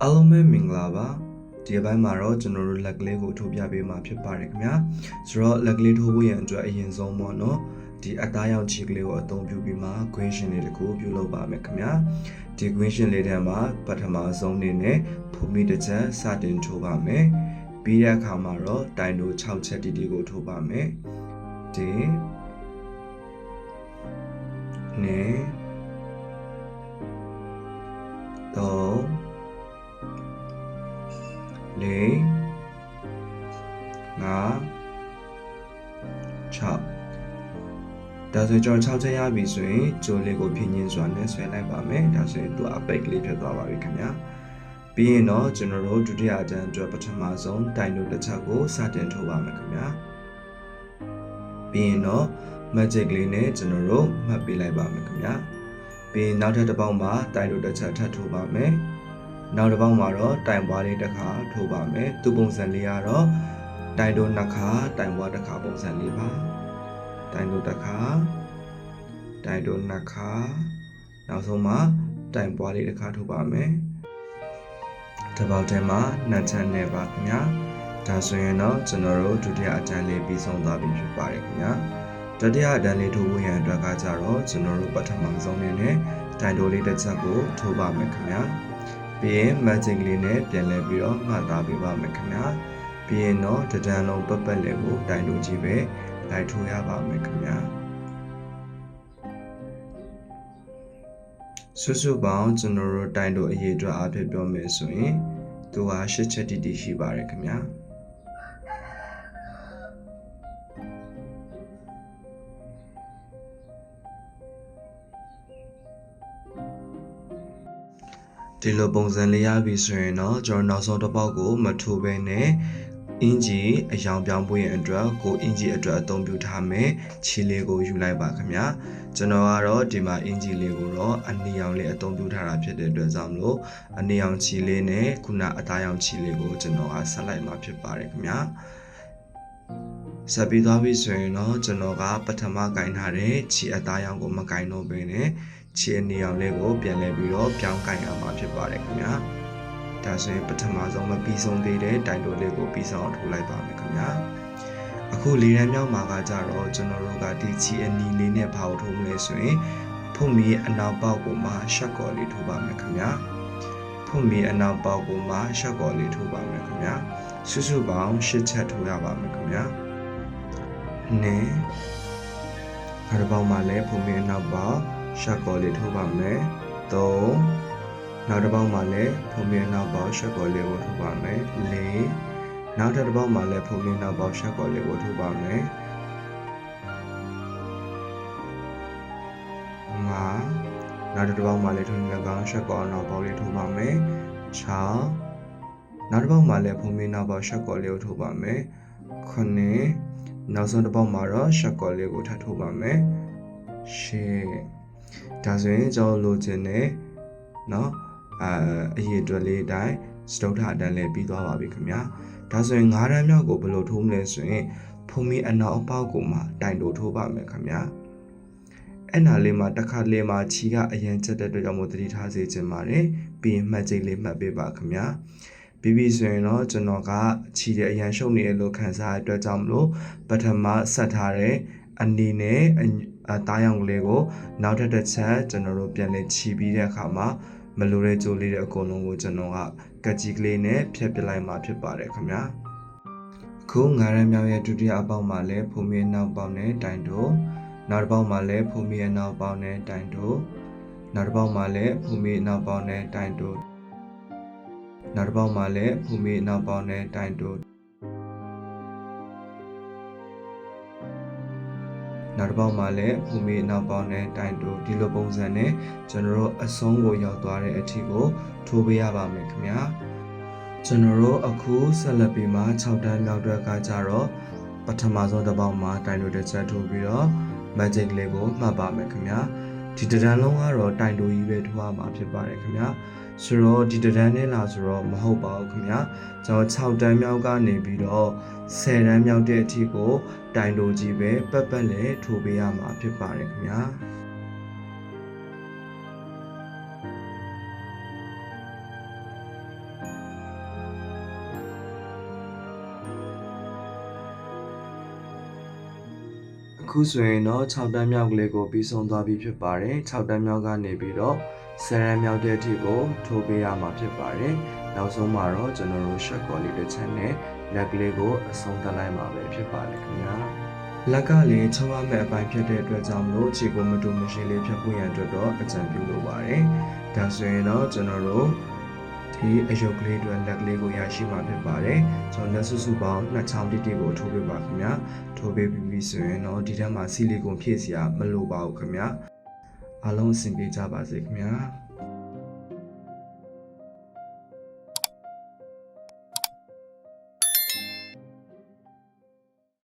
အားလုံးပဲမင်္ဂလာပါဒီအပိုင်းမှာတော့ကျွန်တော်တို့လက်ကလေးကိုထိုးပြပေးမှာဖြစ်ပါတယ်ခင်ဗျာဆိုတော့လက်ကလေးထိုးဖို့ရန်အတွက်အရင်ဆုံးပေါ့နော်ဒီအသားရောင်ခြေကလေးကိုအသုံးပြုပြီးမှ green ရှင်လေးတခုပြုလုပ်ပါမယ်ခင်ဗျာဒီ green ရှင်လေးထဲမှာပထမဆုံးအနေနဲ့ဖုံးမိတစ်ချက်စတင်ထိုးပါမယ်ပြီးတဲ့အခါမှာတော့တိုင်တို6ချက်တီတီကိုထိုးပါမယ်ဒီနဲ့တော့လေးငါ6ဒါဆိုကျွန်တော်6ချက်ရပြီဆိုရင်ဂျိုးလေးကိုဖြင်းချင်းစွာနဲ့ဆွဲလိုက်ပါမယ်ဒါဆိုရင်သူအပိတ်ကလေးဖြစ်သွားပါပြီခင်ဗျာပြီးရင်တော့ကျွန်တော်တို့ဒုတိယအတန်းအတွက်ပထမဆုံးတိုင်တိုတစ်ချက်ကိုစတင်ထိုးပါမယ်ခင်ဗျာပြီးရင်တော့ magic လေးနဲ့ကျွန်တော်တို့မှတ်ပေးလိုက်ပါမယ်ခင်ဗျာပြီးရင်နောက်ထပ်တစ်ပေါက်မှာတိုင်တိုတစ်ချက်ထပ်ထိုးပါမယ်နောက်တစ်ပေါက်မှာတော့တိုင်ပွားလေးတစ်ခါထိုးပါမယ်သူပုံစံလေးကတော့တိုင်တိုနှစ်ခါတိုင်ပွားတစ်ခါပုံစံလေးပါတိုင်တိုတစ်ခါတိုင်တိုနှစ်ခါနောက်ဆုံးမှာတိုင်ပွားလေးတစ်ခါထိုးပါမယ်တစ်ပေါက်ထဲမှာနှစ်ချက်နဲ့ပါခင်ဗျာဒါဆိုရင်တော့ကျွန်တော်တို့ဒုတိယအတန်းလေးပြီးဆုံးသွားပြီဖြစ်ပါတယ်ခင်ဗျာတတိယအတန်းလေးထိုးဖို့ရန်အတွက်ကကြတော့ကျွန်တော်တို့ပထမဆုံးအနေနဲ့တိုင်တိုလေးတစ်ချက်ကိုထိုးပါမယ်ခင်ဗျာပြီးရင် magic လေးနဲ့ပြန်လဲပြီးတော့မှတ်သားပေးပါမယ်ခင်ဗျာပြီးရင်တော့တဒန်းလုံးပတ်ပတ်လေးကိုတိုင်တိုကြီးပဲလိုက်ထိုးရပါမယ်ခင်ဗျာစုပေါင်းကျွန်တော်တို့တိုင်တိုအရေးအတွက်အားဖြင့်ပြောမယ်ဆိုရင်သူဟာ8ချက်တီတီရှိပါတယ်ခင်ဗျာဒီလိုပုံစံလေးရပြီဆိုရင်တော့ကျွန်တော်နောက်ဆုံးတစ်ပေါက်ကိုမထိုးဘဲနဲ့အင်ဂျီအယောင်ပြောင်းပွင့်အတွက်ကိုအင်ဂျီအတွက်အသုံးပြုထားမယ်ခြေလေးကိုယူလိုက်ပါခင်ဗျာကျွန်တော်ကတော့ဒီမှာအင်ဂျီလေးကိုတော့အနီရောင်လေးအသုံးပြုထားတာဖြစ်တဲ့အတွက်ကြောင့်မလို့အနီရောင်ခြေလေးနဲ့ခုနအသားရောင်ခြေလေးကိုကျွန်တော်ကဆက်လိုက်မှာဖြစ်ပါတယ်ခင်ဗျာဆက်ပြီးသွားပြီဆိုရင်တော့ကျွန်တော်ကပထမကင်ထားတဲ့ခြေအသားရောင်ကိုမကင်တော့ဘဲနဲ့ခြေအနီရောင်လေးကိုပြန်လဲပြီးတော့ပြောင်းကင်ရမှာဖြစ်ပါတယ်ခင်ဗျာဒါဆိုရင်ပထမဆုံးမပြီးဆုံးသေးတဲ့တိုင်တိုလေးကိုပြီးဆုံးအောင်ထိုးလိုက်ပါမယ်ခင်ဗျာအခု၄တန်းမြောက်မှာကကြတော့ကျွန်တော်တို့ကဒီချီအနီလေးနဲ့ဘာကိုထိုးမလဲဆိုရင်ဖုန်မီအနောက်ပေါက်ကိုမှရှက်ကော်လေးထိုးပါမယ်ခင်ဗျာဖုန်မီအနောက်ပေါက်ကိုမှရှက်ကော်လေးထိုးပါမယ်ခင်ဗျာစုပေါင်း၈ချက်ထိုးရပါမယ်ခင်ဗျာနဲ့နောက်တစ်ပေါက်မှာလည်းဖုန်မီအနောက်ပေါက်ရှက်ကော်လေးထိုးပါမယ်၃နောက်တစ်ပေါက်မှာလည်းဖုန်မီနောက်ပေါက်ရှက်ကော်လေးကိုထိုးပါမယ်၄နောက်တစ်ပေါက်မှာလည်းဖုန်မီနောက်ပေါက်ရှက်ကော်လေးကိုထိုးပါမယ်၅နောက်တစ်ပေါက်မှာလည်းဖုန်မီနောက်ပေါက်ရှက်ကော်နောက်ပေါက်လေးထိုးပါမယ်၆နောက်တစ်ပေါက်မှာလည်းဖုန်မီနောက်ပေါက်ရှက်ကော်လေးကိုထိုးပါမယ်9နောက်ဆုံးတစ်ပေါက်မှာတော့ရှက်ကော်လေးကိုထပ်ထိုးပါမယ်10ဒါဆိုရင်ကျွန်တော်လိုချင်တဲ့เนาะအရေးအတွက်လေးအတိုင်းစတုထအတန်းလေးပြီးသွားပါပြီခင်ဗျာဒါဆိုရင်9တန်းမြောက်ကိုဘယ်လိုထိုးမလဲဆိုရင်ဖုံမီအနောက်အပေါက်ကိုမှတိုင်တိုထိုးပါမယ်ခင်ဗျာအဲ့နာလေးမှာတစ်ခါလေးမှာခြီကအရင်ချက်တဲ့အတွက်ကြောင့်မို့သတိထားစေချင်ပါတယ်ပြီးရင်မှတ်ချိန်လေးမှတ်ပေးပါခင်ဗျာပြီးပြီဆိုရင်တော့ကျွန်တော်ကခြီတဲ့အရင်ရှုပ်နေရလို့ခံစားရတဲ့အတွက်ကြောင့်မလို့ပထမဆက်ထားတဲ့အနီနဲ့အသားရောင်ကလေးကိုနောက်ထပ်တစ်ချက်ကျွန်တော်တို့ပြန်လဲခြီပြီးတဲ့အခါမှာမလိုတဲ့ကြိုးလေးတွေအကုန်လုံးကိုကျွန်တော်ကကတ်ကြီးကလေးနဲ့ဖြတ်ပစ်လိုက်မှာဖြစ်ပါတယ်ခင်ဗျာအခု9ရမ်းမြောက်ရဲ့ဒုတိယအပေါက်မှာလည်းဖုံမီနောက်ပေါက်နဲ့တိုင်တိုနောက်တစ်ပေါက်မှာလည်းဖုံမီနောက်ပေါက်နဲ့တိုင်တိုနောက်တစ်ပေါက်မှာလည်းဖုံမီနောက်ပေါက်နဲ့တိုင်တိုနောက်တစ်ပေါက်မှာလည်းဖုံမီနောက်ပေါက်နဲ့တိုင်တိုနောက်တစ်ပေါက်မှာလည်းဖုံမီနောက်ပေါက်နဲ့တိုင်တိုဒီလိုပုံစံနဲ့ကျွန်တော်တို့အဆုံးကိုရောက်သွားတဲ့အထိကိုထိုးပေးရပါမယ်ခင်ဗျာကျွန်တော်တို့အခုဆက်လက်ပြီးမှ6တန်းမြောက်အတွက်ကကြတော့ပထမဆုံးတစ်ပေါက်မှာတိုင်တိုတစ်ချက်ထိုးပြီးတော့ magic လေးကိုမှတ်ပါမယ်ခင်ဗျာဒီတဒန်းလုံးကတော့တိုင်တိုကြီးပဲထိုးရမှာဖြစ်ပါတယ်ခင်ဗျာဆိုတော့ဒီတဒန်းနဲ့လားဆိုတော့မဟုတ်ပါဘူးခင်ဗျာကျွန်တော်6တန်းမြောက်ကနေပြီးတော့10တန်းမြောက်တဲ့အထိကိုတိုင်တိုကြီးပဲပတ်ပတ်နဲ့ထိုးပေးရမှာဖြစ်ပါတယ်ခင်ဗျာ အခုဆိုရင်တော့6တန်းမြောက်ကလေးကိုပြီးဆုံးသွားပြီဖြစ်ပါတယ်6တန်းမြောက်ကနေပြီးတော့10တန်းမြောက်တဲ့အထိကိုထိုးပေးရမှာဖြစ်ပါတယ်နောက်ဆုံးမှာတော့ကျွန်တော်တို့ short call လေးတစ်ချက်နဲ့လက်ကလေးကိုအဆုံးသတ်လိုက်မှာပဲဖြစ်ပါတယ်ခင်ဗျာလက်ကလေးချုပ်ရမယ့်အပိုင်းဖြစ်တဲ့အတွက်ကြောင့်မလို့ခြေကိုမတူမရှိလေးဖြတ်ဖို့ရန်အတွက်တော့အကြံပြုလိုပါတယ်ဒါဆိုရင်တော့ကျွန်တော်တို့ဒီအယုတ်ကလေးတွေလက်ကလေးကိုရရှိမှာဖြစ်ပါတယ်ကျွန်တော်လက်စုစုပေါင်း2ချောင်းတိတိကိုထိုးပေးပါခင်ဗျာထိုးပေးပြီးပြီဆိုရင်တော့ဒီထဲမှာဆီလီကွန်ဖြည့်စရာမလိုပါဘူးခင်ဗျာအားလုံးအဆင်ပြေကြပါစေခင်ဗျာ